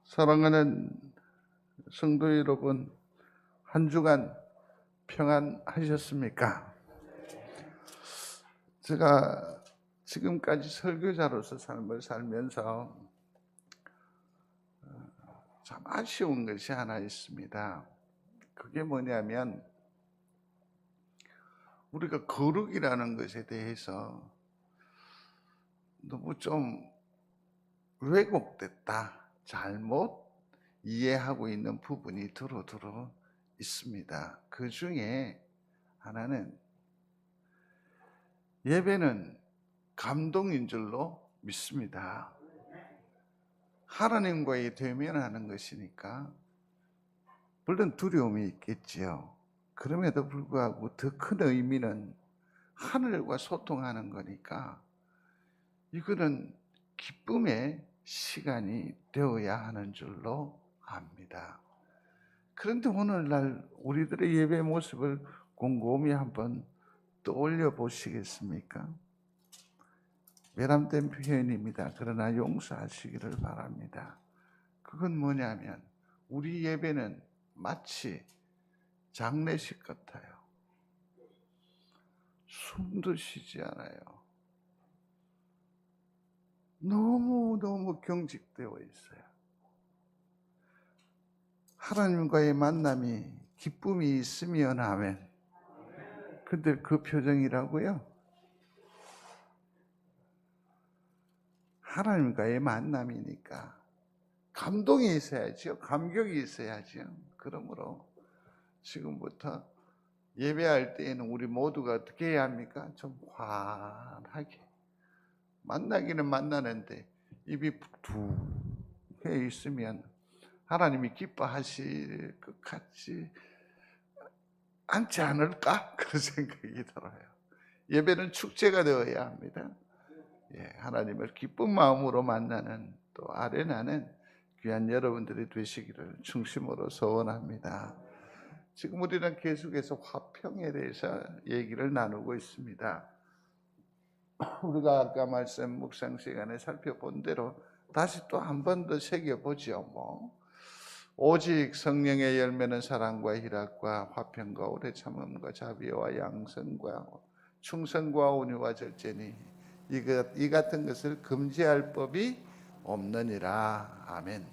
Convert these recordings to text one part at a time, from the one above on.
사랑하는 성도 여러분, 한 주간 평안하셨습니까? 제가 지금까지 설교자로서 삶을 살면서 참 아쉬운 것이 하나 있습니다. 그게 뭐냐면 우리가 거룩이라는 것에 대해서 너무 좀 왜곡됐다, 잘못 이해하고 있는 부분이 두루두루 있습니다. 그 중에 하나는 예배는 감동인 줄로 믿습니다. 하나님과의 대면하는 것이니까 물론 두려움이 있겠지요. 그럼에도 불구하고 더 큰 의미는 하늘과 소통하는 거니까 이거는 기쁨의 시간이 되어야 하는 줄로 압니다. 그런데 오늘날 우리들의 예배 모습을 곰곰이 한번 떠올려 보시겠습니까? 외람된 표현입니다. 그러나 용서하시기를 바랍니다. 그건 뭐냐면 우리 예배는 마치 장례식 같아요. 숨도 쉬지 않아요. 너무너무 경직되어 있어요. 하나님과의 만남이 기쁨이 있으면 아멘. 근데 그 표정이라고요? 하나님과의 만남이니까 감동이 있어야죠. 감격이 있어야죠. 그러므로 지금부터 예배할 때에는 우리 모두가 어떻게 해야 합니까? 좀 환하게. 만나기는 만나는데 입이 툭해 있으면 하나님이 기뻐하실 것 같지 않지 않을까? 그런 생각이 들어요. 예배는 축제가 되어야 합니다. 하나님을 기쁜 마음으로 만나는 또 아련하는 귀한 여러분들이 되시기를 중심으로 소원합니다. 지금 우리는 계속해서 화평에 대해서 얘기를 나누고 있습니다. 우리가 아까 말씀 묵상 시간에 살펴본 대로 다시 또 한 번 더 새겨보죠. 오직 성령의 열매는 사랑과 희락과 화평과 오래 참음과 자비와 양선과 충성과 온유와 절제니 이 같은 것을 금지할 법이 없느니라. 아멘.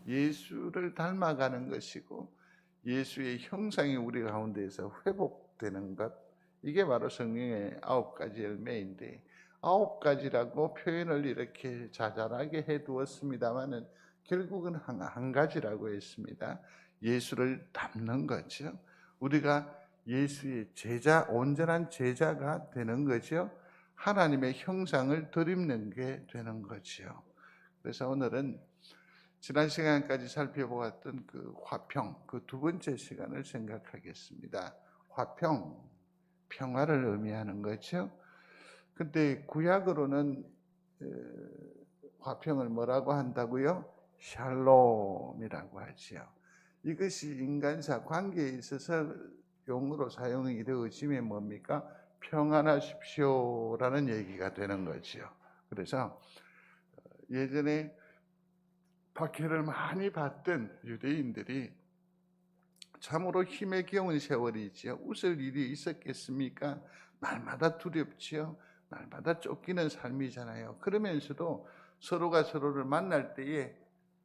예수를 닮아가는 것이고 예수의 형상이 우리 가운데에서 회복되는 것, 이게 바로 성령의 9가지 열매인데 9가지라고 표현을 이렇게 자잘하게 해두었습니다마는 결국은 한 가지라고 했습니다. 예수를 닮는 거죠. 우리가 예수의 제자, 온전한 제자가 되는 거죠. 하나님의 형상을 덧입는 게 되는 거죠. 그래서 오늘은 지난 시간까지 살펴보았던 그 화평, 그 두 번째 시간을 생각하겠습니다. 화평, 평화를 의미하는 거죠. 근데 구약으로는 화평을 뭐라고 한다고요? 샬롬이라고 하지요. 이것이 인간사 관계에 있어서 용어로 사용이 되어지면 뭡니까? 평안하십시오라는 얘기가 되는 거죠. 그래서 예전에 박해를 많이 받던 유대인들이 참으로 힘에 겨운 세월이지요. 웃을 일이 있었겠습니까? 날마다 두렵지요. 날마다 쫓기는 삶이잖아요. 그러면서도 서로가 서로를 만날 때에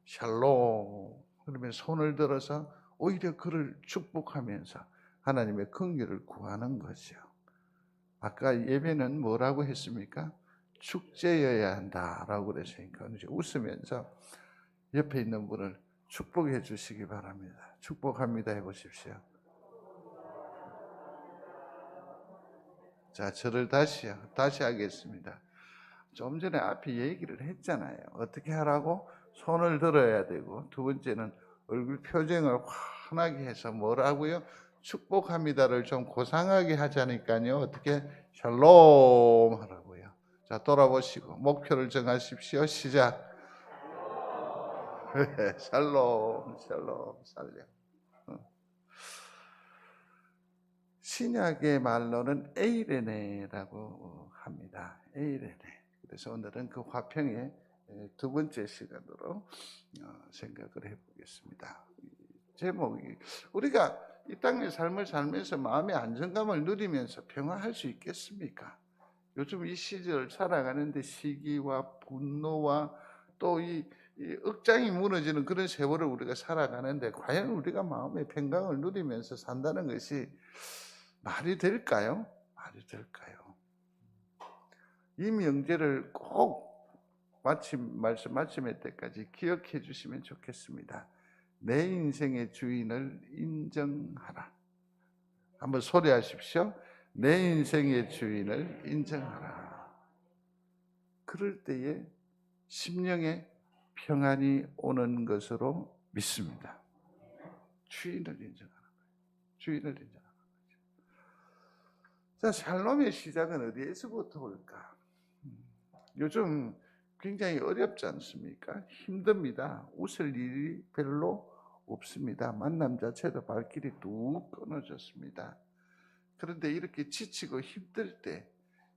샬롬 그러면 손을 들어서 오히려 그를 축복하면서 하나님의 긍휼을 구하는 거죠. 아까 예배는 뭐라고 했습니까? 축제여야 한다라고 그랬으니까 웃으면서 옆에 있는 분을 축복해 주시기 바랍니다. 축복합니다 해보십시오. 자, 저를 다시 하겠습니다. 좀 전에 앞에 얘기를 했잖아요. 어떻게 하라고? 손을 들어야 되고, 두 번째는 얼굴 표정을 환하게 해서 뭐라고요? 축복합니다를 좀 고상하게 하자니까요. 어떻게? 샬롬 하라고요. 자, 돌아보시고 목표를 정하십시오. 시작. 샬롬, 샬롬, 샬롬. 신약의 말로는 에이레네라고 합니다. 에이레네. 그래서 오늘은 그 화평의 두 번째 시간으로 생각을 해보겠습니다. 제목이 우리가 이 땅의 삶을 살면서 마음의 안정감을 누리면서 평화할 수 있겠습니까? 요즘 이 시절 살아가는데 시기와 분노와 또 이 억장이 무너지는 그런 세월을 우리가 살아가는데 과연 우리가 마음의 평강을 누리면서 산다는 것이 말이 될까요? 말이 될까요? 이 명제를 꼭 말씀 마침할 때까지 기억해 주시면 좋겠습니다. 내 인생의 주인을 인정하라. 한번 소리하십시오. 내 인생의 주인을 인정하라. 그럴 때에 심령에 평안이 오는 것으로 믿습니다. 주인을 인정하는 거예요. 주인을 인정하는 거죠. 자, 샬롬의 시작은 어디에서부터 올까? 요즘 굉장히 어렵지 않습니까? 힘듭니다. 웃을 일이 별로 없습니다. 만남 자체도 발길이 뚝 끊어졌습니다. 그런데 이렇게 지치고 힘들 때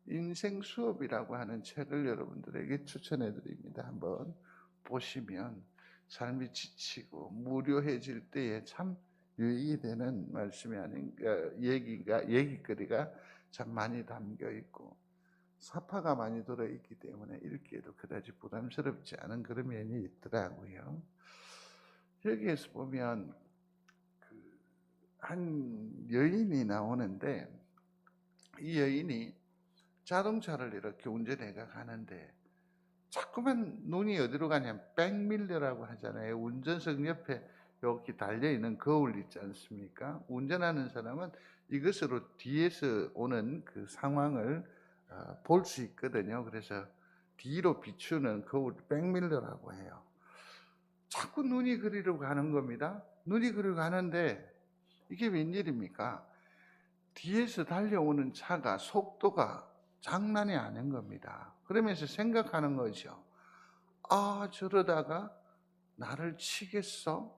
인생 수업이라고 하는 책을 여러분들에게 추천해 드립니다. 한번 보시면 삶이 지치고 무료해질 때에 참 유익이 되는 말씀이 아닌가, 얘기거리가 참 많이 담겨 있고 사파가 많이 들어있기 때문에 읽기에도 그다지 부담스럽지 않은 그런 면이 있더라고요. 여기에서 보면 한 여인이 나오는데 이 여인이 자동차를 이렇게 운전해가 가는데 자꾸만 눈이 어디로 가냐면 백밀러라고 하잖아요. 운전석 옆에 여기 달려있는 거울 있지 않습니까? 운전하는 사람은 이것으로 뒤에서 오는 그 상황을 볼 수 있거든요. 그래서 뒤로 비추는 거울 백밀러라고 해요. 자꾸 눈이 그리로 가는 겁니다. 눈이 그리로 가는데 이게 웬일입니까? 뒤에서 달려오는 차가 속도가 장난이 아닌 겁니다. 그러면서 생각하는 거죠. 아, 저러다가 나를 치겠어?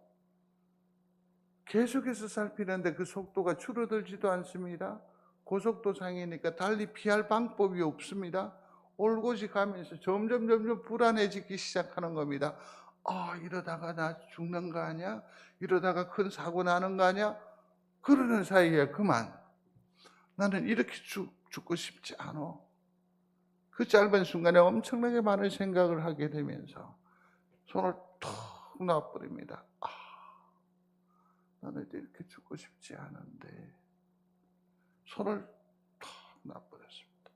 계속해서 살피는데 그 속도가 줄어들지도 않습니다. 고속도상이니까 달리 피할 방법이 없습니다. 올곧이 가면서 점점 불안해지기 시작하는 겁니다. 아, 이러다가 나 죽는 거 아니야? 이러다가 큰 사고 나는 거 아니야? 그러는 사이에 그만. 나는 이렇게 죽고 싶지 않아. 그 짧은 순간에 엄청나게 많은 생각을 하게 되면서 손을 턱 놔버립니다. 아, 나는 이렇게 죽고 싶지 않은데 손을 턱 놔버렸습니다.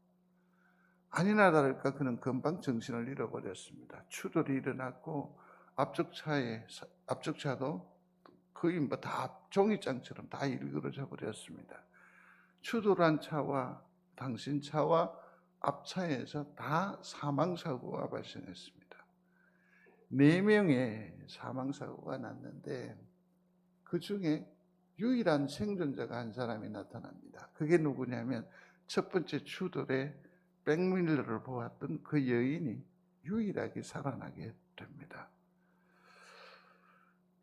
아니나 다를까 그는 금방 정신을 잃어버렸습니다. 추돌이 일어났고 앞쪽차도 거의 뭐 다 종이장처럼 다 일그러져 버렸습니다. 추돌한 차와 당신 차와 앞차에서 다 사망사고가 발생했습니다. 4명의 사망사고가 났는데 그 중에 유일한 생존자가 한 사람이 나타납니다. 그게 누구냐면 첫 번째 추돌에 백밀러를 보았던 그 여인이 유일하게 살아나게 됩니다.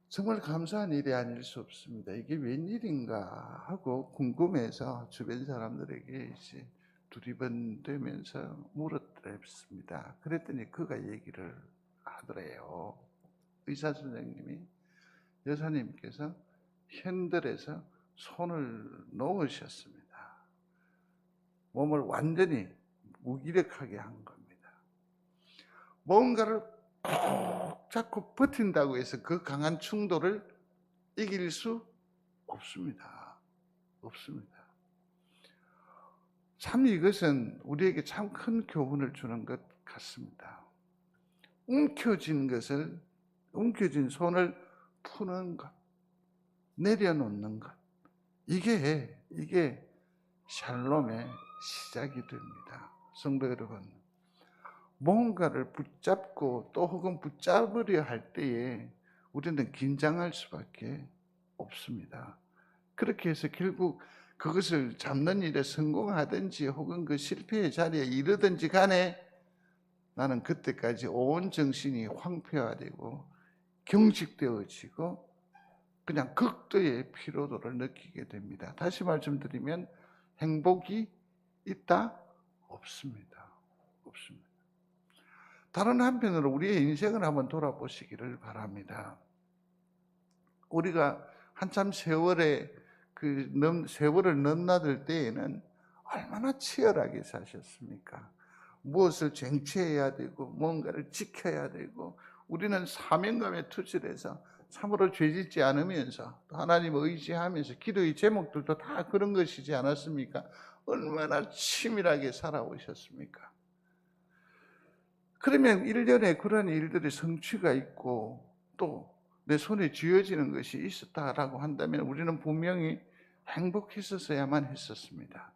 정말 감사한 일이 아닐 수 없습니다. 이게 웬일인가 하고 궁금해서 주변 사람들에게 이제 두리번되면서 물었습니다. 그랬더니 그가 얘기를 하더래요. 의사 선생님이 여사님께서 핸들에서 손을 놓으셨습니다. 몸을 완전히 무기력하게 한 겁니다. 뭔가를 꼭 잡고 버틴다고 해서 그 강한 충돌을 이길 수 없습니다. 없습니다. 참 이것은 우리에게 참 큰 교훈을 주는 것 같습니다. 움켜진 손을 푸는 것, 내려놓는 것. 이게 샬롬의 시작이 됩니다. 성도 여러분, 뭔가를 붙잡고 또 혹은 붙잡으려 할 때에 우리는 긴장할 수밖에 없습니다. 그렇게 해서 결국 그것을 잡는 일에 성공하든지 혹은 그 실패의 자리에 이르든지 간에 나는 그때까지 온 정신이 황폐화되고 경직되어지고 그냥 극도의 피로도를 느끼게 됩니다. 다시 말씀드리면 행복이 있다? 없습니다. 없습니다. 다른 한편으로 우리의 인생을 한번 돌아보시기를 바랍니다. 우리가 한참 세월을 넘나들 때에는 얼마나 치열하게 사셨습니까? 무엇을 쟁취해야 되고 뭔가를 지켜야 되고 우리는 사명감에 투철해서 참으로 죄짓지 않으면서 또 하나님 의지하면서 기도의 제목들도 다 그런 것이지 않았습니까? 얼마나 치밀하게 살아오셨습니까? 그러면 일련의 그런 일들의 성취가 있고 또 내 손에 쥐어지는 것이 있었다라고 한다면 우리는 분명히 행복했었어야만 했었습니다.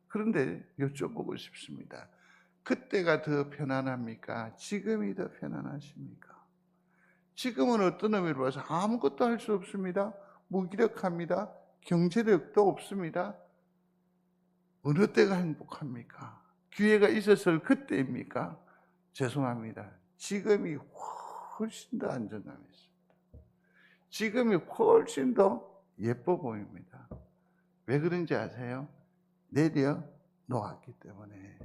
그런데 여쭤보고 싶습니다. 그때가 더 편안합니까? 지금이 더 편안하십니까? 지금은 어떤 의미로 봐서 아무것도 할 수 없습니다. 무기력합니다. 경제력도 없습니다. 어느 때가 행복합니까? 기회가 있었을 그때입니까? 죄송합니다. 지금이 훨씬 더 안정감이 있습니다. 지금이 훨씬 더 예뻐 보입니다. 왜 그런지 아세요? 내려놓았기 때문에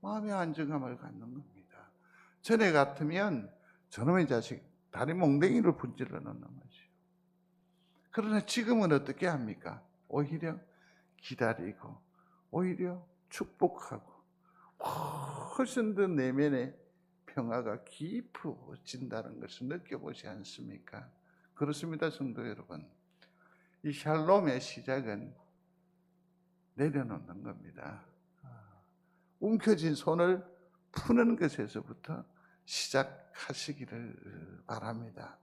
마음의 안정감을 갖는 겁니다. 전에 같으면 저놈의 자식 다리 몽댕이를 분질러 넣는 거죠. 그러나 지금은 어떻게 합니까? 오히려 기다리고 오히려 축복하고 훨씬 더 내면의 평화가 깊어진다는 것을 느껴보지 않습니까? 그렇습니다, 성도 여러분. 이 샬롬의 시작은 내려놓는 겁니다. 움켜진 손을 푸는 것에서부터 시작하시기를 바랍니다.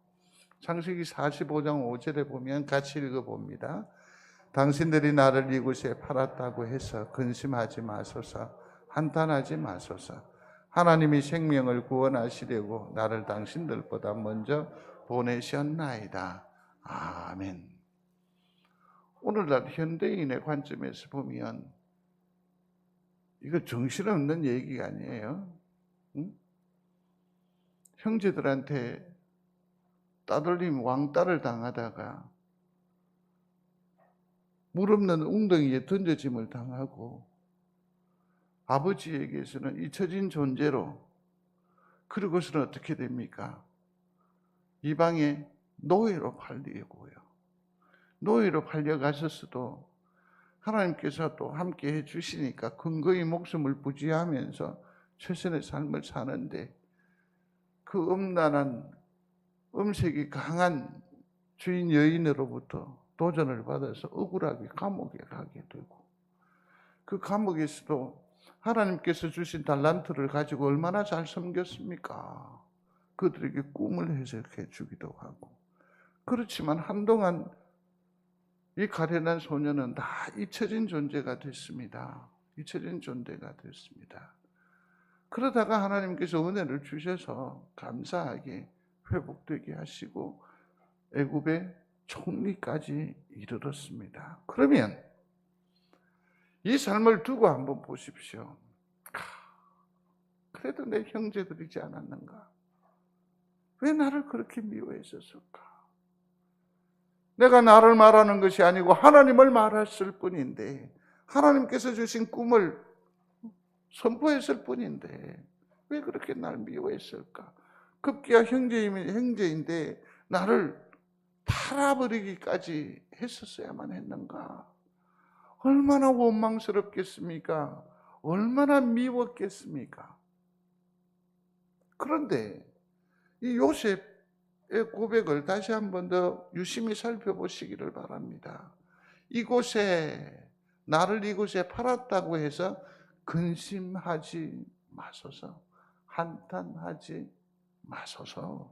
창세기 45장 5절에 보면 같이 읽어봅니다. 당신들이 나를 이곳에 팔았다고 해서 근심하지 마소서, 한탄하지 마소서. 하나님이 생명을 구원하시려고 나를 당신들보다 먼저 보내셨나이다. 아멘. 오늘날 현대인의 관점에서 보면 이거 정신없는 얘기가 아니에요. 응? 형제들한테 따돌림 왕따를 당하다가 물 없는 웅덩이에 던져짐을 당하고 아버지에게서는 잊혀진 존재로, 그리고서는 어떻게 됩니까? 이방의 노예로 팔리고요. 노예로 팔려가셨어도 하나님께서 또 함께 해주시니까 근거의 목숨을 부지하면서 최선의 삶을 사는데 그 음란한 음색이 강한 주인 여인으로부터 도전을 받아서 억울하게 감옥에 가게 되고, 그 감옥에서도 하나님께서 주신 달란트를 가지고 얼마나 잘 섬겼습니까? 그들에게 꿈을 해석해 주기도 하고. 그렇지만 한동안 이 가련한 소녀는 다 잊혀진 존재가 됐습니다. 잊혀진 존재가 됐습니다. 그러다가 하나님께서 은혜를 주셔서 감사하게 회복되게 하시고 애굽의 총리까지 이르렀습니다. 그러면 이 삶을 두고 한번 보십시오. 그래도 내 형제들이지 않았는가? 왜 나를 그렇게 미워했었을까? 내가 나를 말하는 것이 아니고 하나님을 말했을 뿐인데, 하나님께서 주신 꿈을 선포했을 뿐인데 왜 그렇게 날 미워했을까? 급기야 형제인데 나를 팔아버리기까지 했었어야만 했는가? 얼마나 원망스럽겠습니까? 얼마나 미웠겠습니까? 그런데 이 요셉의 고백을 다시 한 번 더 유심히 살펴보시기를 바랍니다. 나를 이곳에 팔았다고 해서 근심하지 마소서, 한탄하지 마소서.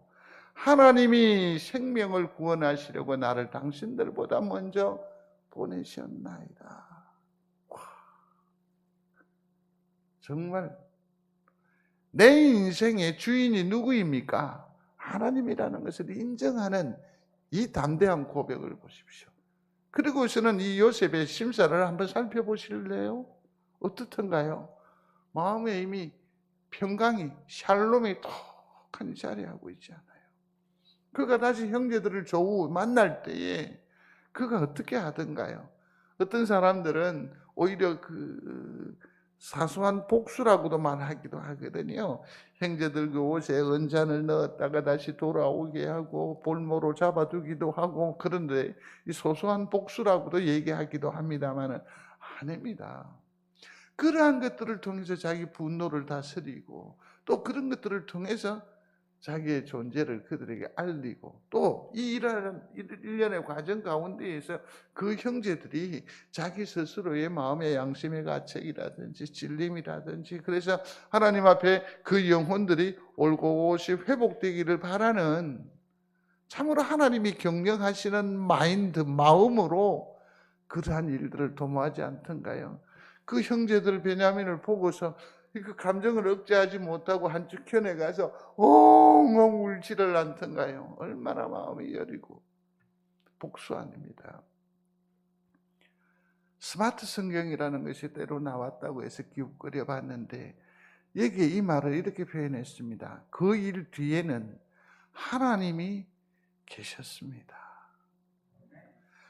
하나님이 생명을 구원하시려고 나를 당신들보다 먼저 보내셨나이다. 와, 정말 내 인생의 주인이 누구입니까? 하나님이라는 것을 인정하는 이 담대한 고백을 보십시오. 그리고서는 이 요셉의 심사를 한번 살펴보실래요? 어떻던가요? 마음에 이미 평강이, 샬롬이 톡하니 자리하고 있지 않아요. 그가 다시 형제들을 조우 만날 때에 그가 어떻게 하던가요? 어떤 사람들은 오히려 그 사소한 복수라고도 말하기도 하거든요. 형제들 그 옷에 은잔을 넣었다가 다시 돌아오게 하고 볼모로 잡아두기도 하고, 그런데 이 소소한 복수라고도 얘기하기도 합니다만은 아닙니다. 그러한 것들을 통해서 자기 분노를 다스리고, 또 그런 것들을 통해서 자기의 존재를 그들에게 알리고, 또 이 일련의 과정 가운데에서 그 형제들이 자기 스스로의 마음의 양심의 가책이라든지 질림이라든지, 그래서 하나님 앞에 그 영혼들이 올곧이 회복되기를 바라는, 참으로 하나님이 경영하시는 마음으로 그러한 일들을 도모하지 않던가요? 그 형제들 베냐민을 보고서 그 감정을 억제하지 못하고 한쪽 편에 가서 엉엉 울지를 않던가요? 얼마나 마음이 여리고. 복수 아닙니다. 스마트 성경이라는 것이 때로 나왔다고 해서 기웃거려 봤는데, 여기에 이 말을 이렇게 표현했습니다. 그 일 뒤에는 하나님이 계셨습니다.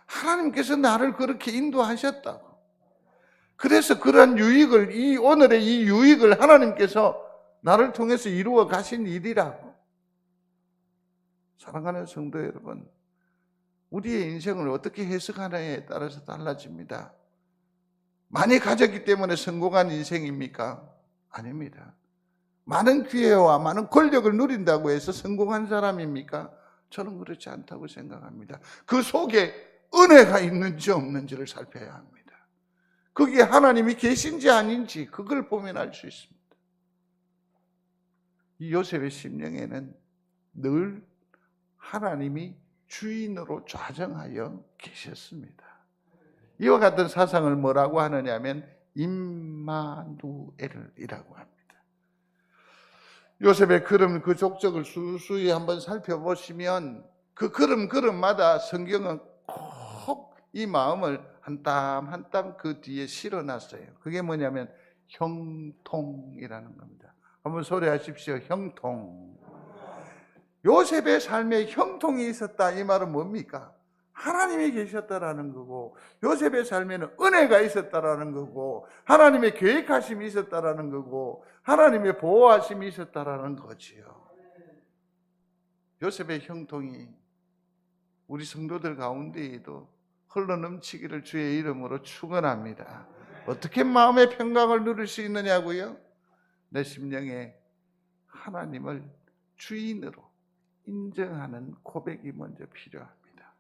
하나님께서 나를 그렇게 인도하셨다고. 그래서 그런 유익을, 오늘의 이 유익을 하나님께서 나를 통해서 이루어 가신 일이라고. 사랑하는 성도 여러분, 우리의 인생을 어떻게 해석하느냐에 따라서 달라집니다. 많이 가졌기 때문에 성공한 인생입니까? 아닙니다. 많은 기회와 많은 권력을 누린다고 해서 성공한 사람입니까? 저는 그렇지 않다고 생각합니다. 그 속에 은혜가 있는지 없는지를 살펴야 합니다. 거기에 하나님이 계신지 아닌지 그걸 보면 알 수 있습니다. 이 요셉의 심령에는 늘 하나님이 주인으로 좌정하여 계셨습니다. 이와 같은 사상을 뭐라고 하느냐면 임마누엘이라고 합니다. 요셉의 걸음, 그 족적을 수수히 한번 살펴보시면 그 걸음마다 성경은 꼭 이 마음을 한 땀 한 땀 그 뒤에 실어놨어요. 그게 뭐냐면 형통이라는 겁니다. 한번 소리하십시오. 형통. 요셉의 삶에 형통이 있었다, 이 말은 뭡니까? 하나님이 계셨다라는 거고, 요셉의 삶에는 은혜가 있었다라는 거고, 하나님의 계획하심이 있었다라는 거고, 하나님의 보호하심이 있었다라는 거지요. 요셉의 형통이 우리 성도들 가운데에도 흘러넘치기를 주의 이름으로 축원합니다. 어떻게 마음의 평강을 누릴 수 있느냐고요? 내 심령에 하나님을 주인으로 인정하는 고백이 먼저 필요합니다.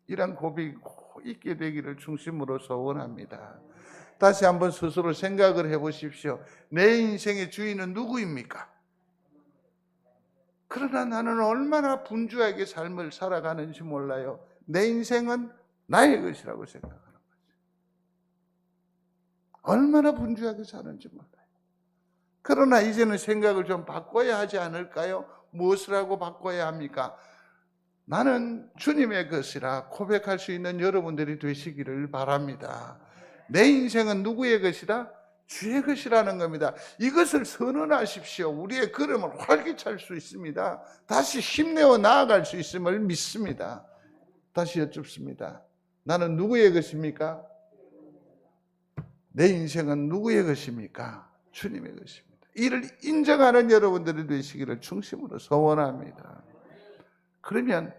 이런 고백이 꼭 있게 되기를 중심으로 소원합니다. 다시 한번 스스로 생각을 해보십시오. 내 인생의 주인은 누구입니까? 그러나 나는 얼마나 분주하게 삶을 살아가는지 몰라요. 내 인생은 나의 것이라고 생각하는 거죠. 얼마나 분주하게 사는지 몰라요. 그러나 이제는 생각을 좀 바꿔야 하지 않을까요? 무엇을 하고 바꿔야 합니까? 나는 주님의 것이라 고백할 수 있는 여러분들이 되시기를 바랍니다. 내 인생은 누구의 것이다? 주의 것이라는 겁니다. 이것을 선언하십시오. 우리의 걸음을 활기찰 수 있습니다. 다시 힘내어 나아갈 수 있음을 믿습니다. 다시 여쭙습니다. 나는 누구의 것입니까? 내 인생은 누구의 것입니까? 주님의 것입니다. 이를 인정하는 여러분들이 되시기를 중심으로 소원합니다. 그러면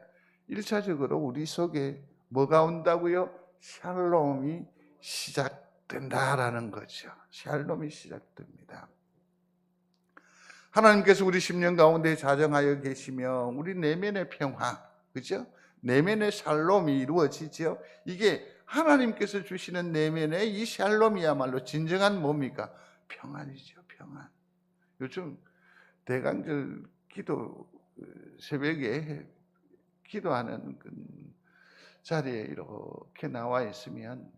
1차적으로 우리 속에 뭐가 온다고요? 샬롬이 시작된다라는 거죠. 샬롬이 시작됩니다. 하나님께서 우리 심령 가운데 자정하여 계시며 우리 내면의 평화, 그죠? 내면의 샬롬이 이루어지죠. 이게 하나님께서 주시는 내면의 이 샬롬이야말로 진정한 뭡니까? 평안이죠. 평안. 요즘 대강절 기도 새벽에 기도하는 그 자리에 이렇게 나와 있으면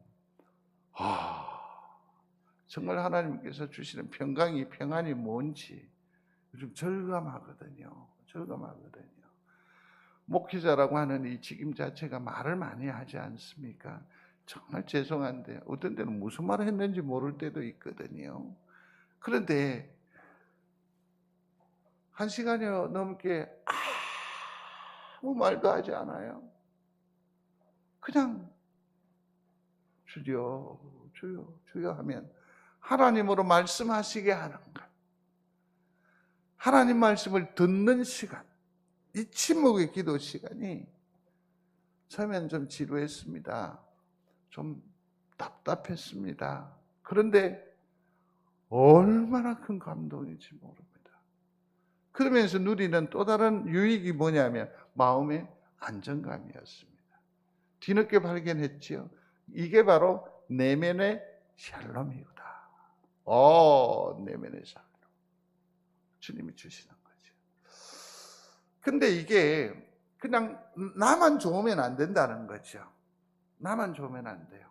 정말 하나님께서 주시는 평안이 뭔지 요즘 절감하거든요. 목회자라고 하는 이 직임 자체가 말을 많이 하지 않습니까? 정말 죄송한데 어떤 때는 무슨 말을 했는지 모를 때도 있거든요. 그런데 1시간여 넘게 아무 말도 하지 않아요. 그냥 주여 하면 하나님으로 말씀하시게 하는 것. 하나님 말씀을 듣는 시간. 이 침묵의 기도 시간이 처음엔 좀 지루했습니다. 좀 답답했습니다. 그런데 얼마나 큰 감동인지 모릅니다. 그러면서 누리는 또 다른 유익이 뭐냐면 마음의 안정감이었습니다. 뒤늦게 발견했지요. 이게 바로 내면의 샬롬이구나. 내면의 샬롬. 주님이 주시는 거죠. 근데 이게 그냥 나만 좋으면 안 된다는 거죠. 나만 좋으면 안 돼요.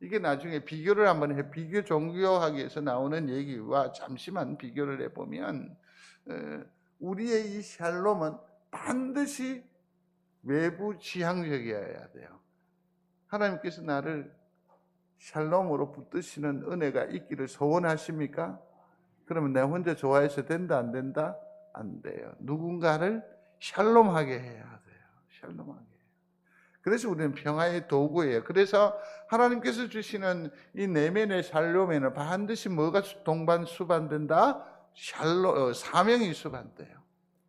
이게 나중에 비교를 한번 해, 비교 종교학에서 나오는 얘기와 잠시만 비교를 해보면, 우리의 이 샬롬은 반드시 외부 지향적이어야 돼요. 하나님께서 나를 샬롬으로 붙드시는 은혜가 있기를 소원하십니까? 그러면 내가 혼자 좋아해서 된다, 안 된다? 안 돼요. 누군가를 샬롬하게 해야 돼요. 샬롬하게. 그래서 우리는 평화의 도구예요. 그래서 하나님께서 주시는 이 내면의 샬롬에는 반드시 뭐가 동반 수반된다? 사명이 수반돼요.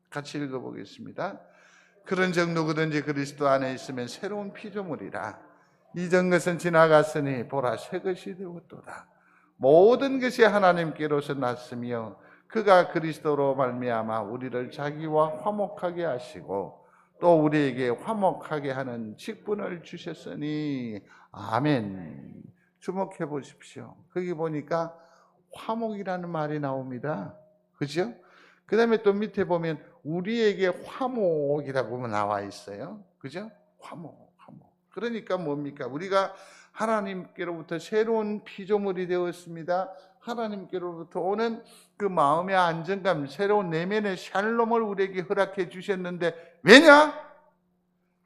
같이 읽어보겠습니다. 그런즉 누구든지 그리스도 안에 있으면 새로운 피조물이라. 이전 것은 지나갔으니 보라 새 것이 되었도다. 모든 것이 하나님께로서 났으며 그가 그리스도로 말미암아 우리를 자기와 화목하게 하시고 또 우리에게 화목하게 하는 직분을 주셨으니 아멘. 주목해 보십시오. 거기 보니까 화목이라는 말이 나옵니다. 그죠? 그 다음에 또 밑에 보면 우리에게 화목이라고 나와 있어요. 그죠? 화목. 그러니까 뭡니까? 우리가 하나님께로부터 새로운 피조물이 되었습니다. 하나님께로부터 오는 그 마음의 안정감, 새로운 내면의 샬롬을 우리에게 허락해 주셨는데 왜냐?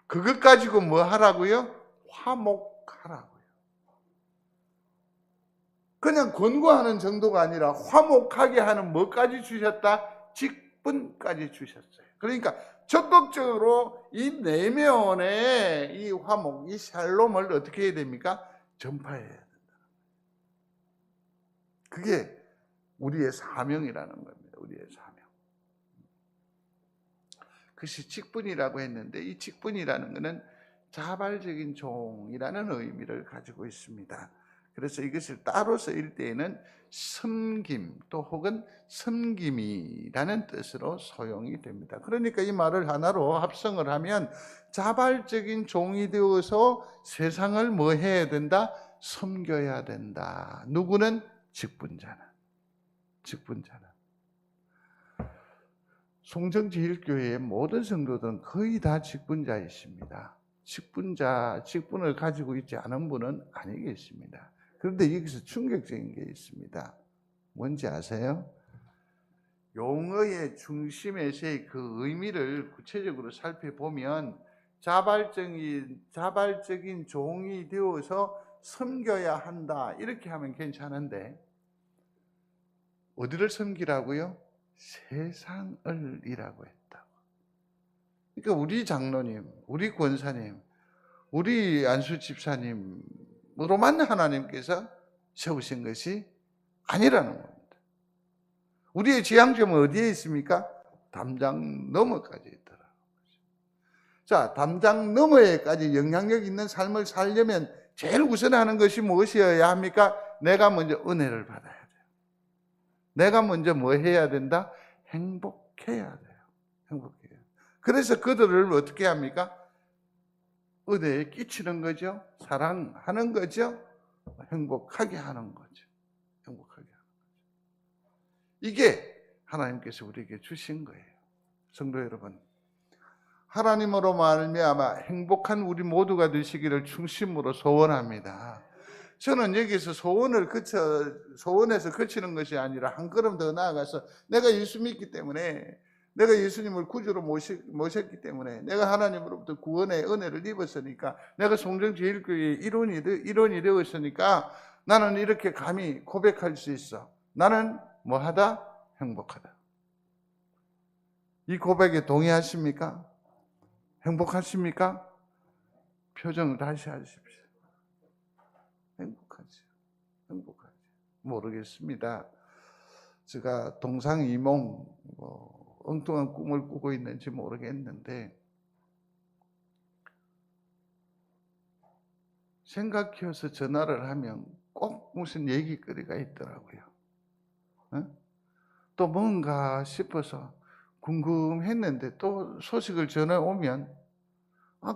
그것 가지고 뭐 하라고요? 화목하라고요. 그냥 권고하는 정도가 아니라 화목하게 하는 뭐까지 주셨다? 직분까지 주셨어요. 그러니까 적극적으로 이 내면의 이 화목, 이 샬롬을 어떻게 해야 됩니까? 전파해야 된다. 그게 우리의 사명이라는 겁니다. 우리의 사명. 그것이 직분이라고 했는데 이 직분이라는 것은 자발적인 종이라는 의미를 가지고 있습니다. 그래서 이것을 따로 쓰일 때에는 섬김 또 혹은 섬김이라는 뜻으로 사용이 됩니다. 그러니까 이 말을 하나로 합성을 하면 자발적인 종이 되어서 세상을 뭐 해야 된다? 섬겨야 된다. 누구는? 직분자는. 송정제일교회의 모든 성도들은 거의 다 직분자이십니다. 직분을 가지고 있지 않은 분은 아니겠습니다. 그런데 여기서 충격적인 게 있습니다. 뭔지 아세요? 용어의 중심에서의 그 의미를 구체적으로 살펴보면 자발적인 종이 되어서 섬겨야 한다. 이렇게 하면 괜찮은데 어디를 섬기라고요? 세상을 이라고 했다고. 그러니까 우리 장로님, 우리 권사님, 우리 안수 집사님으로만 하나님께서 세우신 것이 아니라는 겁니다. 우리의 지향점은 어디에 있습니까? 담장 너머까지 있더라. 자, 담장 너머에까지 영향력 있는 삶을 살려면 제일 우선하는 것이 무엇이어야 합니까? 내가 먼저 은혜를 받아야 돼요. 내가 먼저 뭐 해야 된다? 행복해야 돼요. 행복해요. 그래서 그들을 어떻게 합니까? 은혜에 끼치는 거죠. 사랑하는 거죠. 행복하게 하는 거죠. 행복하게 하는 거죠. 이게 하나님께서 우리에게 주신 거예요. 성도 여러분, 하나님으로 말미암아 행복한 우리 모두가 되시기를 중심으로 소원합니다. 저는 여기서 소원에서 그치는 것이 아니라 한 걸음 더 나아가서 내가 예수 믿기 때문에, 내가 예수님을 구주로 모셨기 때문에, 내가 하나님으로부터 구원의 은혜를 입었으니까, 내가 송정제일교회의 일원이 되었으니까 나는 이렇게 감히 고백할 수 있어. 나는 뭐하다? 행복하다. 이 고백에 동의하십니까? 행복하십니까? 표정을 다시 하십시오. 행복하죠. 모르겠습니다. 제가 동상이몽 엉뚱한 꿈을 꾸고 있는지 모르겠는데 생각해서 전화를 하면 꼭 무슨 얘기거리가 있더라고요. 또 뭔가 싶어서 궁금했는데 또 소식을 전해 오면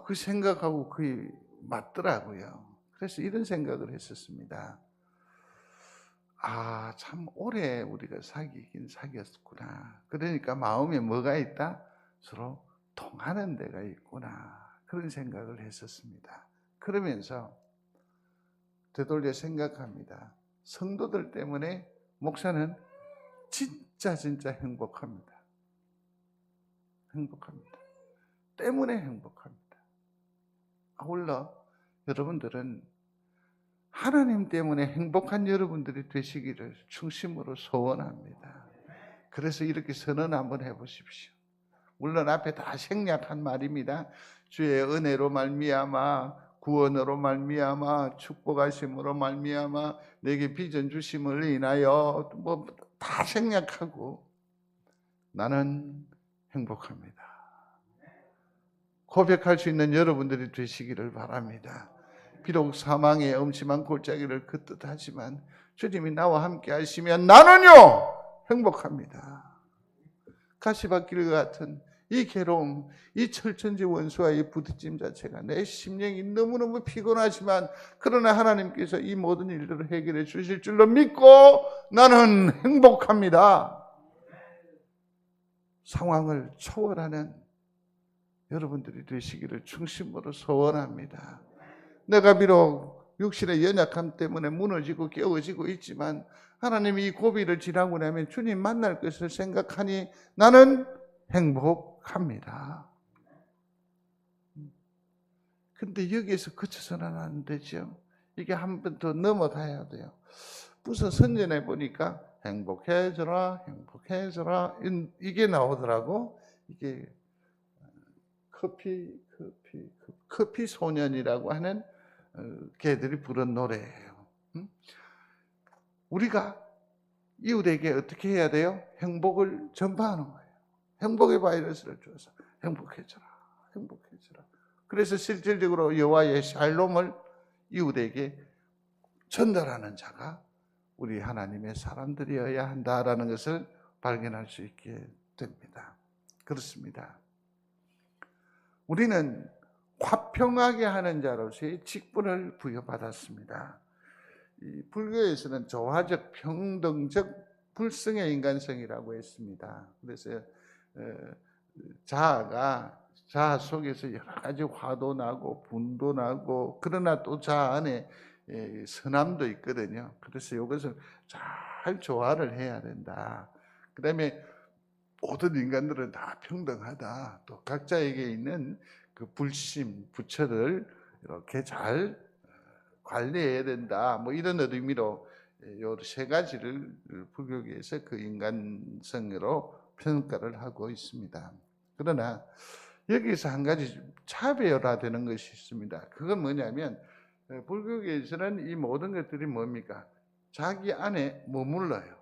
그 생각하고 거의 맞더라고요. 그래서 이런 생각을 했었습니다. 참 오래 우리가 사귀긴 사귀었구나. 그러니까 마음에 뭐가 있다? 서로 통하는 데가 있구나. 그런 생각을 했었습니다. 그러면서 되돌려 생각합니다. 성도들 때문에 목사는 진짜 행복합니다. 행복합니다. 때문에 행복합니다. 아울러 여러분들은 하나님 때문에 행복한 여러분들이 되시기를 중심으로 소원합니다. 그래서 이렇게 선언 한번 해보십시오. 물론 앞에 다 생략한 말입니다. 주의 은혜로 말미암아, 구원으로 말미암아, 축복하심으로 말미암아, 내게 비전 주심을 인하여 다 생략하고 나는 행복합니다. 고백할 수 있는 여러분들이 되시기를 바랍니다. 비록 사망의 엄심한 골짜기를 걷듯 하지만 주님이 나와 함께 하시면 나는요 행복합니다. 가시밭길 같은 이 괴로움, 이 철천지 원수와의 부딪힘 자체가 내 심령이 너무너무 피곤하지만 그러나 하나님께서 이 모든 일들을 해결해 주실 줄로 믿고 나는 행복합니다. 상황을 초월하는 여러분들이 되시기를 중심으로 소원합니다. 내가 비록 육신의 연약함 때문에 무너지고 깨어지고 있지만 하나님이 이 고비를 지나고 나면 주님 만날 것을 생각하니 나는 행복합니다. 근데 여기에서 그쳐서는 안 되죠. 이게 한 번 더 넘어가야 돼요. 무슨 선전해 보니까 행복해져라, 행복해져라 이게 나오더라고. 이게 커피 소년이라고 하는 걔들이 부른 노래예요. 우리가 이웃에게 어떻게 해야 돼요? 행복을 전파하는 거예요. 행복의 바이러스를 줘서 행복해져라, 행복해져라. 그래서 실질적으로 여호와의 샬롬을 이웃에게 전달하는 자가 우리 하나님의 사람들이어야 한다라는 것을 발견할 수 있게 됩니다. 그렇습니다. 우리는 화평하게 하는 자로서의 직분을 부여받았습니다. 이 불교에서는 조화적, 평등적, 불성의 인간성이라고 했습니다. 그래서 자아 속에서 여러 가지 화도 나고 분도 나고 그러나 또 자아 안에 선함도 있거든요. 그래서 이것을 잘 조화를 해야 된다. 그 다음에 모든 인간들은 다 평등하다. 또 각자에게 있는 그 불심, 부처를 이렇게 잘 관리해야 된다. 이런 의미로 요 세 가지를 불교계에서 그 인간성으로 평가를 하고 있습니다. 그러나 여기서 한 가지 차별화되는 것이 있습니다. 그건 뭐냐면 불교계에서는 이 모든 것들이 뭡니까? 자기 안에 머물러요.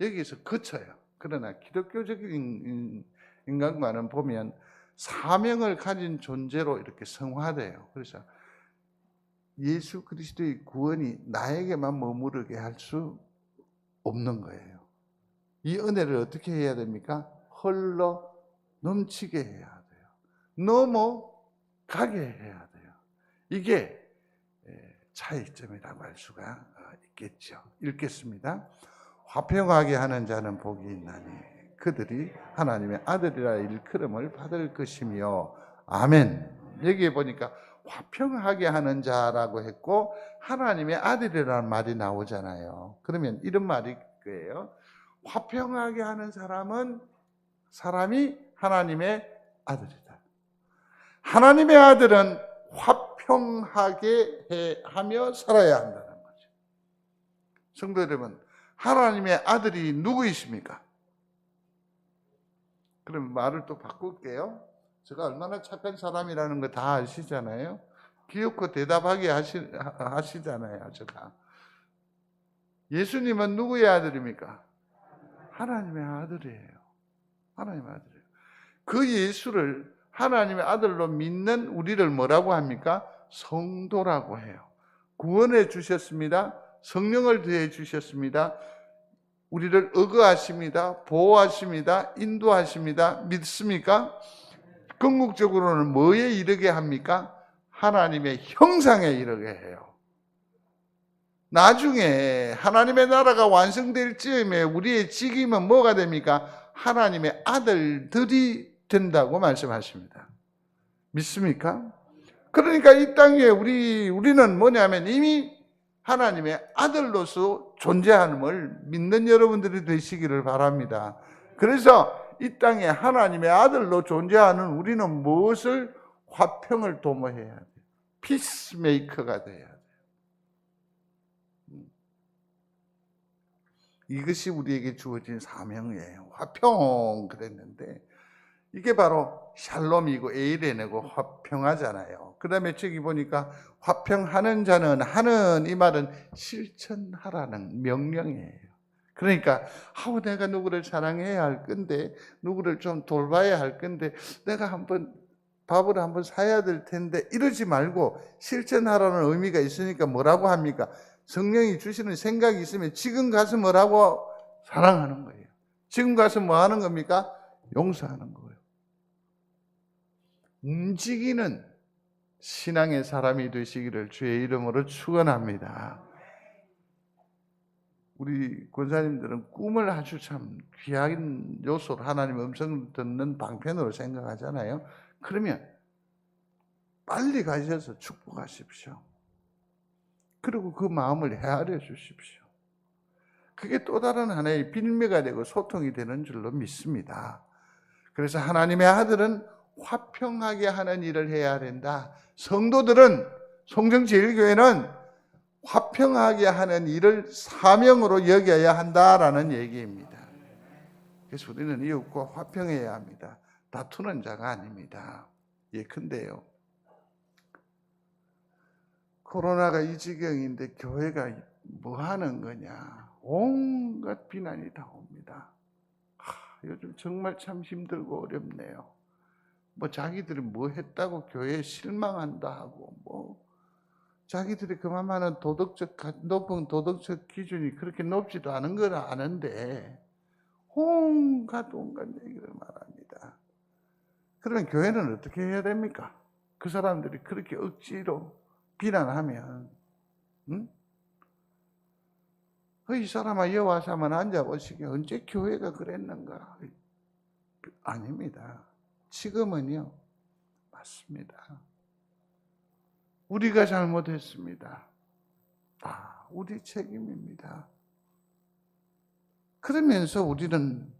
여기서 그쳐요. 그러나 기독교적인 인간과는 보면 사명을 가진 존재로 이렇게 성화돼요. 그래서 예수 그리스도의 구원이 나에게만 머무르게 할 수 없는 거예요. 이 은혜를 어떻게 해야 됩니까? 흘러 넘치게 해야 돼요. 넘어가게 해야 돼요. 이게 차이점이라고 할 수가 있겠죠. 읽겠습니다. 화평하게 하는 자는 복이 있나니 그들이 하나님의 아들이라 일컬음을 받을 것이며 아멘. 여기에 보니까 화평하게 하는 자라고 했고 하나님의 아들이라는 말이 나오잖아요. 그러면 이런 말이 거예요. 화평하게 하는 사람이 하나님의 아들이다. 하나님의 아들은 화평하게 하며 살아야 한다는 거죠. 성도 여러분, 하나님의 아들이 누구이십니까? 그럼 말을 또 바꿀게요. 제가 얼마나 착한 사람이라는 거 다 아시잖아요. 귀엽고 대답하게 하시잖아요. 제가 예수님은 누구의 아들입니까? 하나님의 아들이에요. 하나님의 아들이에요. 그 예수를 하나님의 아들로 믿는 우리를 뭐라고 합니까? 성도라고 해요. 구원해 주셨습니다. 성령을 더해 주셨습니다. 우리를 의거하십니다. 보호하십니다. 인도하십니다. 믿습니까? 궁극적으로는 뭐에 이르게 합니까? 하나님의 형상에 이르게 해요. 나중에 하나님의 나라가 완성될 즈음에 우리의 직임은 뭐가 됩니까? 하나님의 아들들이 된다고 말씀하십니다. 믿습니까? 그러니까 이 땅에 우리는 뭐냐면 이미 하나님의 아들로서 존재함을 믿는 여러분들이 되시기를 바랍니다. 그래서 이 땅에 하나님의 아들로 존재하는 우리는 무엇을? 화평을 도모해야 돼요. 피스메이커가 돼야 돼요. 이것이 우리에게 주어진 사명이에요. 화평 그랬는데 이게 바로 샬롬이고 에이레네고 화평하잖아요. 그 다음에 저기 보니까 화평하는 자는, 하는 이 말은 실천하라는 명령이에요. 그러니까 내가 누구를 사랑해야 할 건데, 누구를 좀 돌봐야 할 건데, 내가 밥을 한번 사야 될 텐데 이러지 말고 실천하라는 의미가 있으니까 뭐라고 합니까? 성령이 주시는 생각이 있으면 지금 가서 뭐라고? 사랑하는 거예요. 지금 가서 뭐 하는 겁니까? 용서하는 거예요. 움직이는 신앙의 사람이 되시기를 주의 이름으로 축원합니다. 우리 권사님들은 꿈을 아주 참 귀한 요소로 하나님의 음성을 듣는 방편으로 생각하잖아요. 그러면 빨리 가셔서 축복하십시오. 그리고 그 마음을 헤아려 주십시오. 그게 또 다른 하나의 빌미가 되고 소통이 되는 줄로 믿습니다. 그래서 하나님의 아들은 화평하게 하는 일을 해야 된다. 성도들은, 송정제일교회는 화평하게 하는 일을 사명으로 여겨야 한다라는 얘기입니다. 그래서 우리는 이웃과 화평해야 합니다. 다투는 자가 아닙니다. 예컨대요, 코로나가 이 지경인데 교회가 뭐 하는 거냐, 온갖 비난이 다 옵니다. 요즘 정말 참 힘들고 어렵네요. 자기들이 뭐 했다고 교회에 실망한다 하고, 자기들이 그만한 높은 도덕적 기준이 그렇게 높지도 않은 걸 아는데 온갖 얘기를 말합니다. 그러면 교회는 어떻게 해야 됩니까? 그 사람들이 그렇게 억지로 비난하면, 이 사람아 여와서 한번 앉아보시게. 언제 교회가 그랬는가? 아닙니다. 지금은요, 맞습니다. 우리가 잘못했습니다. 우리 책임입니다. 그러면서 우리는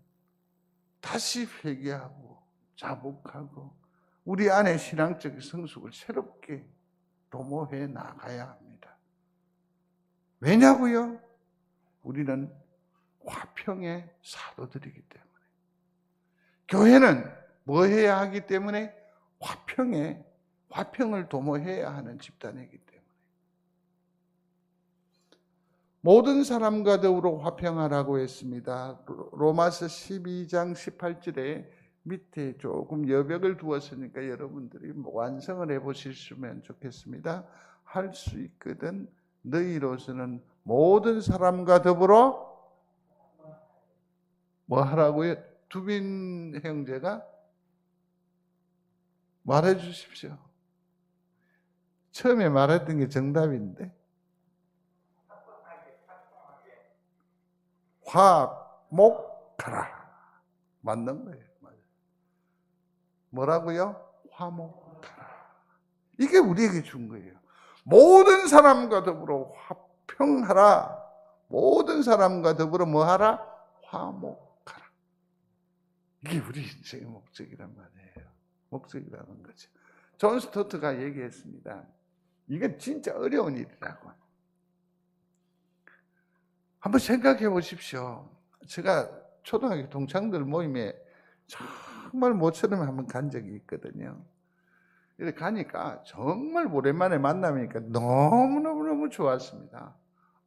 다시 회개하고 자복하고 우리 안에 신앙적 성숙을 새롭게 도모해 나가야 합니다. 왜냐고요? 우리는 화평의 사도들이기 때문에. 교회는 뭐 해야 하기 때문에? 화평을 도모해야 하는 집단이기 때문에. 모든 사람과 더불어 화평하라고 했습니다. 로마서 12장 18절에 밑에 조금 여백을 두었으니까 여러분들이 완성을 해보시면 좋겠습니다. 할 수 있거든 너희로서는 모든 사람과 더불어 뭐 하라고요? 두빈 형제가 말해 주십시오. 처음에 말했던 게 정답인데. 화목하라. 맞는 거예요. 뭐라고요? 화목하라. 이게 우리에게 준 거예요. 모든 사람과 더불어 화평하라. 모든 사람과 더불어 뭐하라? 화목하라. 이게 우리 인생의 목적이란 말이에요. 목적이라는 거죠. 존 스토트가 얘기했습니다. 이게 진짜 어려운 일이라고. 한번 생각해 보십시오. 제가 초등학교 동창들 모임에 정말 모처럼 한번 간 적이 있거든요. 이렇게 가니까 정말 오랜만에 만나니까 너무너무 좋았습니다.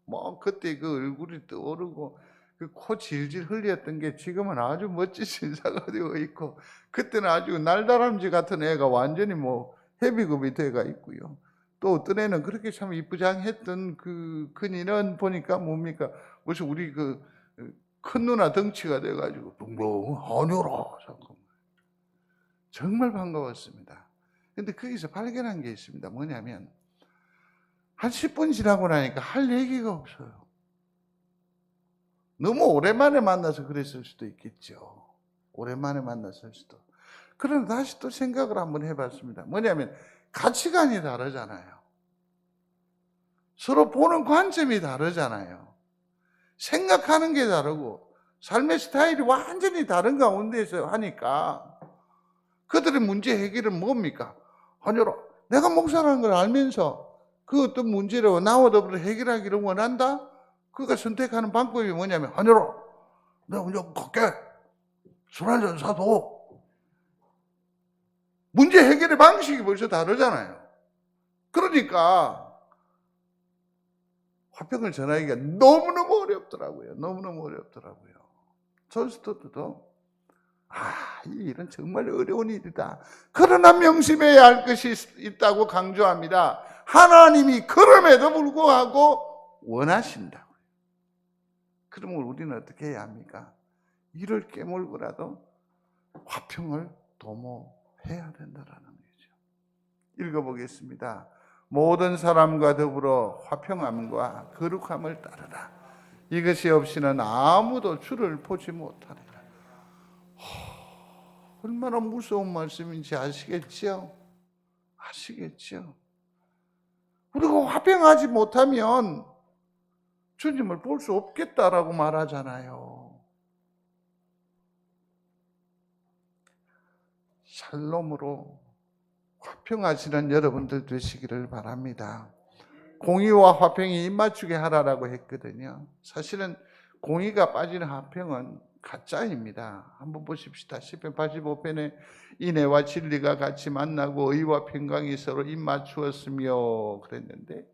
뭐 그때 그 얼굴이 떠오르고 그 코 질질 흘렸던 게 지금은 아주 멋진 인사가 되어 있고, 그때는 아주 날다람쥐 같은 애가 완전히 뭐 헤비급이 돼가 있고요. 또 어떤 애는 그렇게 참 이쁘장했던 그 큰이는 보니까 뭡니까? 무슨 우리 그 큰 누나 덩치가 돼가지고 아니라 잠깐만. 정말 반가웠습니다. 근데 거기서 발견한 게 있습니다. 뭐냐면 한 10분 지나고 나니까 할 얘기가 없어요. 너무 오랜만에 만나서 그랬을 수도 있겠죠. 오랜만에 만났을 수도. 그러나 다시 또 생각을 한번 해봤습니다. 뭐냐면 가치관이 다르잖아요. 서로 보는 관점이 다르잖아요. 생각하는 게 다르고 삶의 스타일이 완전히 다른 가운데서 하니까 그들의 문제 해결은 뭡니까? 아니라 내가 목사라는 걸 알면서 그 어떤 문제를 나와 더불어 해결하기를 원한다? 그가 선택하는 방법이 뭐냐면 아니라 내가 먼저 갈게. 술 한잔 사도. 문제 해결의 방식이 벌써 다르잖아요. 그러니까 화평을 전하기가 너무너무 어렵더라고요. 너무너무 어렵더라고요. 존 스토트도 이 일은 정말 어려운 일이다. 그러나 명심해야 할 것이 있다고 강조합니다. 하나님이 그럼에도 불구하고 원하신다고요. 그러면 우리는 어떻게 해야 합니까? 이를 깨물고라도 화평을 도모해야 된다라는 거죠. 읽어보겠습니다. 모든 사람과 더불어 화평함과 거룩함을 따르라. 이것이 없이는 아무도 주를 보지 못하리라. 얼마나 무서운 말씀인지 아시겠죠? 아시겠죠? 우리가 화평하지 못하면 주님을 볼 수 없겠다라고 말하잖아요. 샬롬으로 화평하시는 여러분들 되시기를 바랍니다. 공의와 화평이 입맞추게 하라라고 했거든요. 사실은 공의가 빠지는 화평은 가짜입니다. 한번 보십시다. 시편 85편에 인애와 진리가 같이 만나고 의와 평강이 서로 입맞추었으며 그랬는데,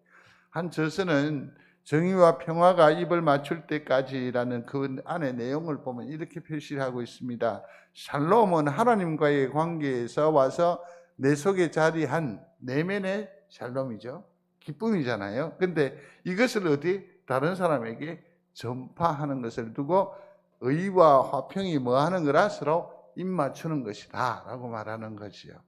한 저서는 정의와 평화가 입을 맞출 때까지라는 그 안의 내용을 보면 이렇게 표시를 하고 있습니다. 샬롬은 하나님과의 관계에서 와서 내 속에 자리한 내면의 샬롬이죠. 기쁨이잖아요. 근데 이것을 어디 다른 사람에게 전파하는 것을 두고 의와 화평이 뭐 하는 거라? 서로 입맞추는 것이다 라고 말하는 거지요.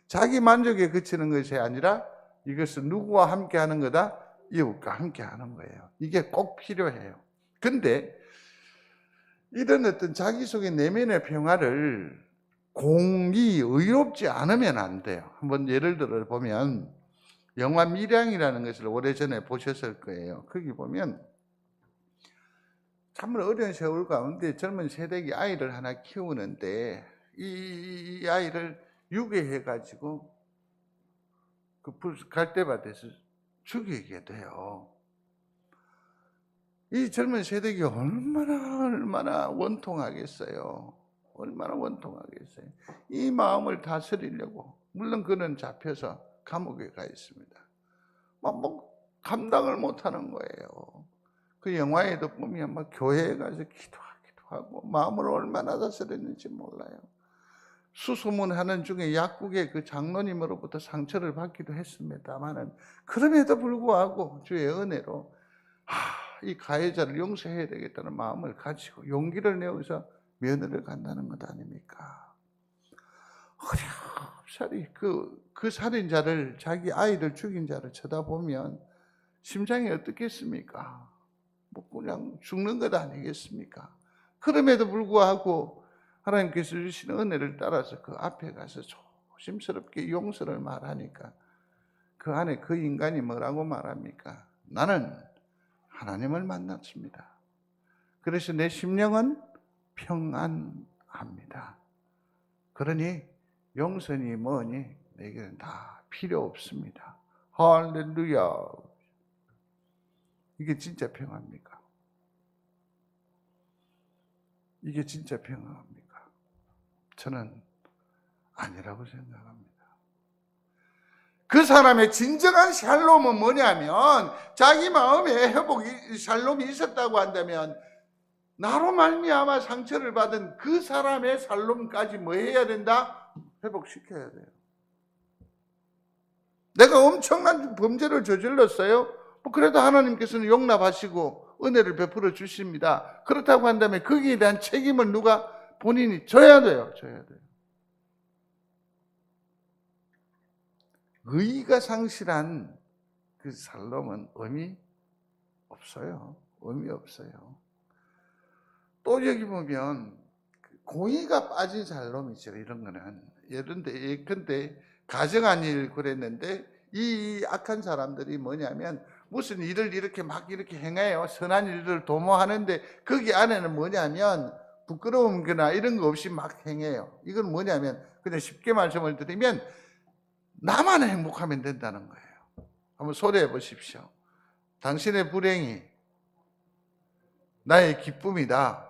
자기 만족에 그치는 것이 아니라 이것은 누구와 함께 하는 거다? 이웃과 함께 하는 거예요. 이게 꼭 필요해요. 근데 이런 어떤 자기 속의 내면의 평화를 공이 의롭지 않으면 안 돼요. 한번 예를 들어 보면 영화 밀양이라는 것을 오래전에 보셨을 거예요. 거기 보면 정말 어려운 세월 가운데 젊은 세대기 아이를 하나 키우는데 이 아이를 유괴해가지고 그 갈대밭에서 죽이게 돼요. 이 젊은 세대기 얼마나 원통하겠어요. 얼마나 원통하겠어요. 이 마음을 다스리려고, 물론 그는 잡혀서 감옥에 가 있습니다. 뭐 감당을 못하는 거예요. 그 영화에도 보면 막 교회에 가서 기도하기도 하고 마음을 얼마나 다스렸는지 몰라요. 수소문하는 중에 약국의 그 장로님으로부터 상처를 받기도 했습니다만은 그럼에도 불구하고 주의 은혜로 이 가해자를 용서해야 되겠다는 마음을 가지고 용기를 내어서 면회를 간다는 것 아닙니까? 어렵사리 그 살인자를, 자기 아이를 죽인 자를 쳐다보면 심장이 어떻겠습니까? 뭐 그냥 죽는 것 아니겠습니까? 그럼에도 불구하고 하나님께서 주시는 은혜를 따라서 그 앞에 가서 조심스럽게 용서를 말하니까 그 안에 그 인간이 뭐라고 말합니까? 나는 하나님을 만났습니다. 그래서 내 심령은 평안합니다. 그러니 용서니 뭐니 내게는 다 필요 없습니다. 할렐루야. 이게 진짜 평화입니까? 이게 진짜 평화입니까? 저는 아니라고 생각합니다. 그 사람의 진정한 샬롬은 뭐냐면 자기 마음에 회복이 샬롬이 있었다고 한다면 나로 말미암아 상처를 받은 그 사람의 샬롬까지 뭐 해야 된다? 회복시켜야 돼요. 내가 엄청난 범죄를 저질렀어요. 그래도 하나님께서는 용납하시고 은혜를 베풀어 주십니다. 그렇다고 한다면 거기에 대한 책임을 누가 본인이 져야 돼요. 져야 돼요. 의의가 상실한 그 샬롬은 의미 없어요. 의미 없어요. 또 여기 보면 공의가 빠진 샬롬이죠. 이런 거는 예컨대 가정한 그랬는데 이 악한 사람들이 뭐냐면 무슨 일을 이렇게 막 이렇게 행해요. 선한 일을 도모하는데 거기 안에는 뭐냐면 부끄러움 거나 이런 거 없이 막 행해요. 이건 뭐냐면 그냥 쉽게 말씀을 드리면 나만 행복하면 된다는 거예요. 한번 소리해 보십시오. 당신의 불행이 나의 기쁨이다.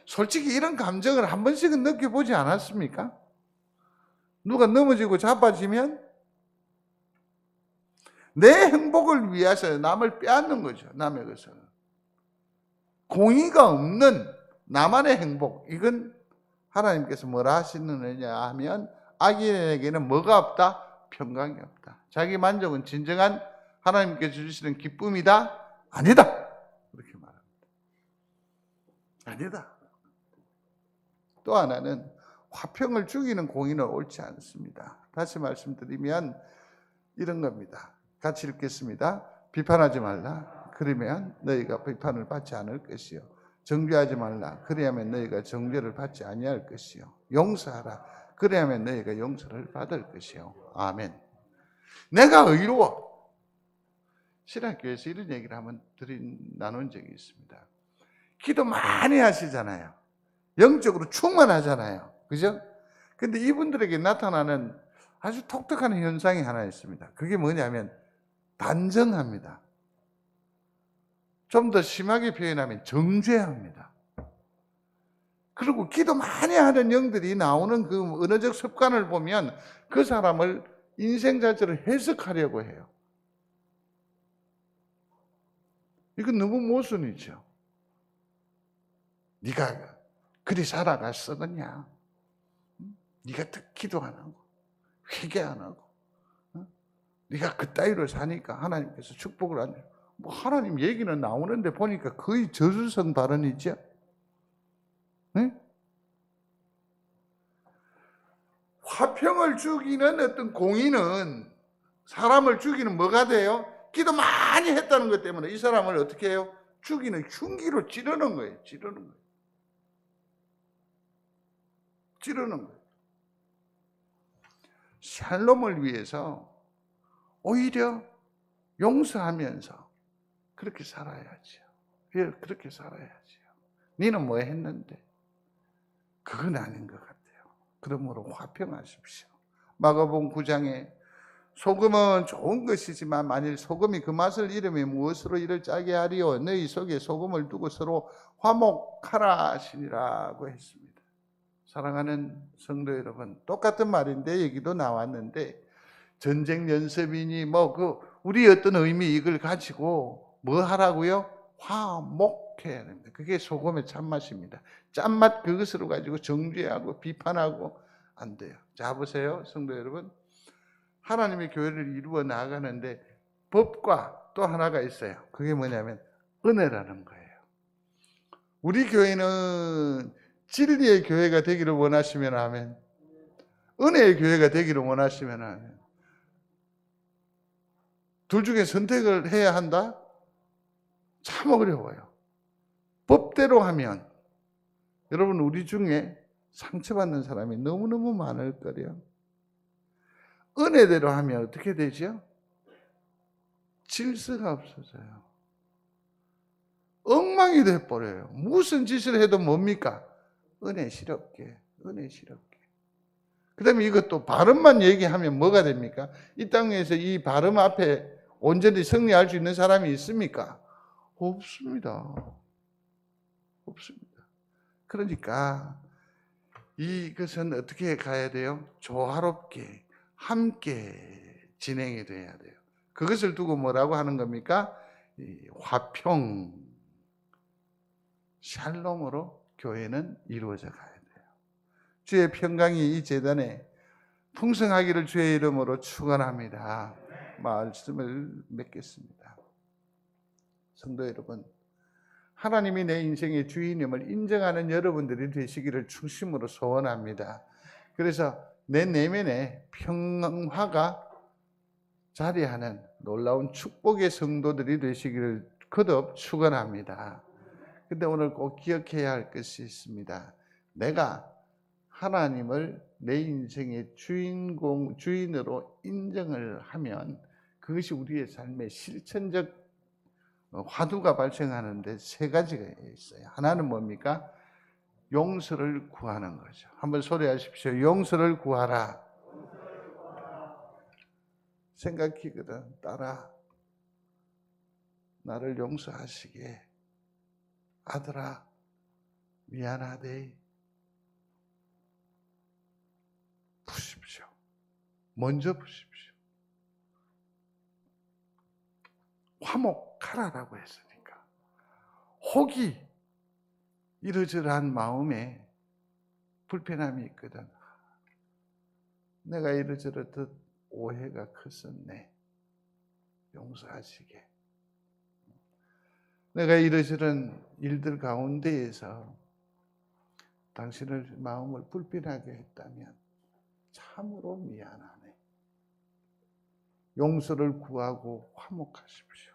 솔직히 이런 감정을 한 번씩은 느껴보지 않았습니까? 누가 넘어지고 자빠지면 내 행복을 위해서 남을 빼앗는 거죠. 남의 것을. 공의가 없는 나만의 행복, 이건 하나님께서 뭐라 하시느냐 하면 악인에게는 뭐가 없다? 평강이 없다. 자기 만족은 진정한 하나님께서 주시는 기쁨이다? 아니다. 그렇게 말합니다. 아니다. 또 하나는 화평을 죽이는 공의는 옳지 않습니다. 다시 말씀드리면 이런 겁니다. 같이 읽겠습니다. 비판하지 말라. 그러면 너희가 비판을 받지 않을 것이요. 정죄하지 말라. 그래야만 너희가 정죄를 받지 아니할 것이요. 용서하라. 그래야만 너희가 용서를 받을 것이요. 아멘. 내가 의로워. 신학교에서 이런 얘기를 한번 나눈 적이 있습니다. 기도 많이 하시잖아요. 영적으로 충만하잖아요. 그죠? 근데 이분들에게 나타나는 아주 독특한 현상이 하나 있습니다. 그게 뭐냐면 단정합니다. 좀 더 심하게 표현하면 정죄합니다. 그리고 기도 많이 하는 영들이 나오는 그 언어적 습관을 보면 그 사람을 인생 자체를 해석하려고 해요. 이건 너무 모순이죠. 네가 그리 살아갔었느냐? 네가 기도 안 하고 회개 안 하고 네가 그따위로 사니까 하나님께서 축복을 안 해요. 뭐 하나님 얘기는 나오는데 보니까 거의 저주성 발언이죠. 네? 화평을 죽이는 어떤 공의는 사람을 죽이는 뭐가 돼요? 기도 많이 했다는 것 때문에 이 사람을 어떻게 해요? 죽이는 흉기로 찌르는 거예요. 찌르는 거예요. 찌르는 거예요. 샬롬을 위해서 오히려 용서하면서 그렇게 살아야지요. 그렇게 살아야지요. 너는 뭐 했는데? 그건 아닌 것 같아요. 그러므로 화평하십시오. 마가복음 9장에 소금은 좋은 것이지만 만일 소금이 그 맛을 잃으면 무엇으로 이를 짜게 하리요? 너희 속에 소금을 두고 서로 화목하라 하시니라고 했습니다. 사랑하는 성도 여러분, 똑같은 말인데 얘기도 나왔는데 전쟁 연습이니 우리 어떤 의미 이걸 가지고 뭐 하라고요? 화목해야 됩니다. 그게 소금의 참맛입니다. 짠맛 그것으로 가지고 정죄하고 비판하고 안 돼요. 자 보세요, 성도 여러분. 하나님의 교회를 이루어 나가는데 법과 또 하나가 있어요. 그게 뭐냐면 은혜라는 거예요. 우리 교회는 진리의 교회가 되기를 원하시면 아멘. 은혜의 교회가 되기를 원하시면 아멘. 둘 중에 선택을 해야 한다? 참 어려워요. 법대로 하면 여러분 우리 중에 상처받는 사람이 너무너무 많을 거예요. 은혜대로 하면 어떻게 되죠? 질서가 없어져요. 엉망이 돼버려요. 무슨 짓을 해도 뭡니까? 은혜스럽게. 그 다음에 이것도 발음만 얘기하면 뭐가 됩니까? 이 땅에서 이 발음 앞에 온전히 승리할 수 있는 사람이 있습니까? 없습니다. 그러니까 이것은 어떻게 가야 돼요? 조화롭게 함께 진행이 돼야 돼요. 그것을 두고 뭐라고 하는 겁니까? 이 화평, 샬롬으로 교회는 이루어져 가야 돼요. 주의 평강이 이 제단에 풍성하기를 주의 이름으로 축원합니다. 말씀을 맺겠습니다. 성도 여러분, 하나님이 내 인생의 주인임을 인정하는 여러분들이 되시기를 중심으로 소원합니다. 그래서 내 내면에 평화가 자리하는 놀라운 축복의 성도들이 되시기를 거듭 축원합니다. 근데 오늘 꼭 기억해야 할 것이 있습니다. 내가 하나님을 내 인생의 주인으로 인정을 하면 그것이 우리의 삶의 실천적 화두가 발생하는데 세 가지가 있어요. 하나는 뭡니까? 용서를 구하는 거죠. 한번 소리하십시오. 용서를 구하라. 생각이거든. 딸아, 나를 용서하시게. 아들아, 미안하대. 푸십시오. 먼저 푸십시오. 화목하라라고 했으니까. 혹이 이러저러한 마음에 불편함이 있거든. 내가 이러저러듯 오해가 컸었네. 용서하시게. 내가 이러저런 일들 가운데에서 당신을 마음을 불편하게 했다면 참으로 미안하네. 용서를 구하고 화목하십시오.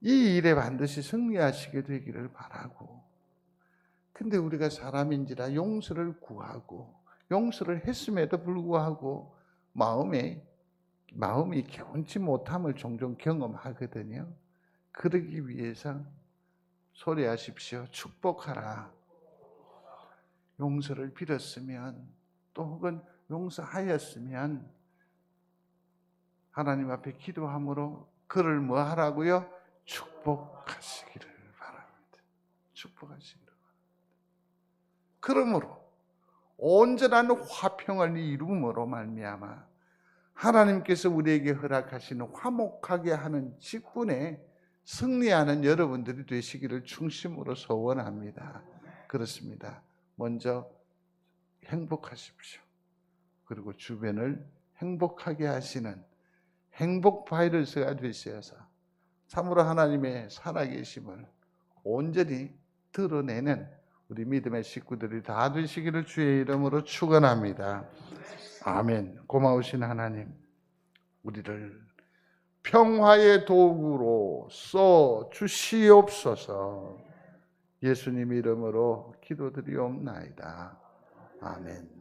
이 일에 반드시 승리하시게 되기를 바라고, 근데 우리가 사람인지라 용서를 구하고 용서를 했음에도 불구하고 마음이 개운치 못함을 종종 경험하거든요. 그러기 위해서 소리하십시오. 축복하라. 용서를 빌었으면 또 혹은 용서하였으면 하나님 앞에 기도함으로 그를 뭐 하라고요? 축복하시기를 바랍니다. 축복하시기를 바랍니다. 그러므로 온전한 화평을 이룸으로 말미암아 하나님께서 우리에게 허락하시는 화목하게 하는 직분에 승리하는 여러분들이 되시기를 중심으로 소원합니다. 그렇습니다. 먼저 행복하십시오. 그리고 주변을 행복하게 하시는 행복 바이러스가 되셔서 참으로 하나님의 살아계심을 온전히 드러내는 우리 믿음의 식구들이 다 되시기를 주의 이름으로 축원합니다. 아멘. 고마우신 하나님, 우리를 평화의 도구로 써 주시옵소서. 예수님 이름으로 기도드리옵나이다. 아멘.